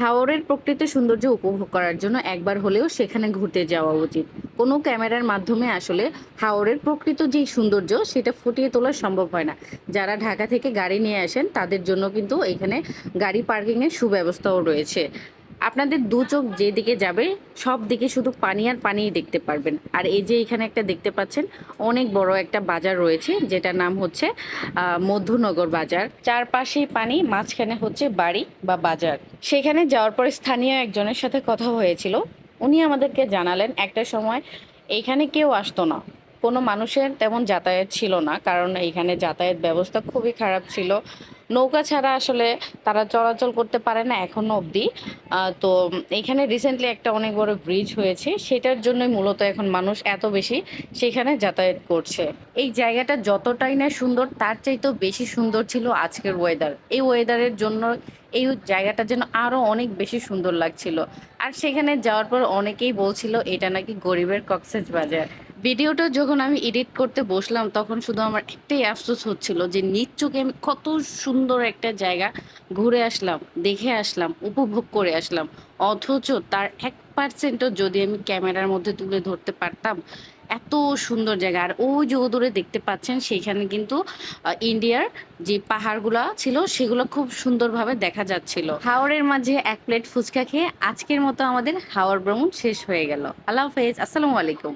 হাওরের প্রকৃত সৌন্দর্য উপভোগ করার জন্য একবার হলেও সেখানে ঘুরতে যাওয়া উচিত। কোনো ক্যামেরার মাধ্যমে আসলে হাওরের প্রকৃত যেই সৌন্দর্য সেটা ফুটিয়ে তোলা সম্ভব হয় না। যারা ঢাকা থেকে গাড়ি নিয়ে আসেন তাদের জন্য কিন্তু এখানে গাড়ি পার্কিং এর সুব্যবস্থাও রয়েছে। আপনাদের দু চোখ যেদিকে যাবে সব দিকে শুধু পানি আর পানিই দেখতে পারবেন। আর এই যে এখানে একটা দেখতে পাচ্ছেন অনেক বড় একটা বাজার রয়েছে যেটার নাম হচ্ছে মধ্যনগর বাজার। চারপাশেই পানি, মাঝখানে হচ্ছে বাড়ি বা বাজার। সেখানে যাওয়ার পরে স্থানীয় একজনের সাথে কথা হয়েছিল। উনি আমাদেরকে জানালেন একটা সময় এইখানে কেউ আসতো না। কোনো মানুষের তেমন যাতায়াত ছিল না। কারণ এইখানে যাতায়াত ব্যবস্থা খুবই খারাপ ছিল। নৌকা ছাড়া আসলে তারা চলাচল করতে পারে না এখনো অবধি। তো এইখানে রিসেন্টলি একটা অনেক বড় ব্রিজ হয়েছে। সেটার জন্যই মূলত এখন মানুষ এত বেশি সেখানে যাতায়াত করছে। এই জায়গাটা যতটাই না সুন্দর তার চাইতেও বেশি সুন্দর ছিল আজকের ওয়েদার। এই ওয়েদারের জন্য এই জায়গাটা যেন আরো অনেক বেশি সুন্দর লাগছিল। আর সেখানে যাওয়ার পর অনেকেই বলছিল এটা নাকি গরিবের কক্সবাজার। ভিডিওটা যখন আমি এডিট করতে বসলাম তখন শুধু আমার একটাই আফসোস হচ্ছিল যে নিজ চোখে আমি কত সুন্দর একটা জায়গা ঘুরে আসলাম, দেখে আসলাম, উপভোগ করে আসলাম, অথচ তার 1%ও যদি আমি ক্যামেরার মধ্যে তুলে ধরতে পারতাম। এত সুন্দর জায়গা। আর ওই যে দূরে দেখতে পাচ্ছেন সেইখানে কিন্তু ইন্ডিয়ার যে পাহাড়গুলা ছিল সেগুলো খুব সুন্দরভাবে দেখা যাচ্ছিল। হাওরের মাঝে এক প্লেট ফুচকা খেয়ে আজকের মতো আমাদের হাওর ভ্রমণ শেষ হয়ে গেল। আল্লাহ হাফেজ, আসসালামু আলাইকুম।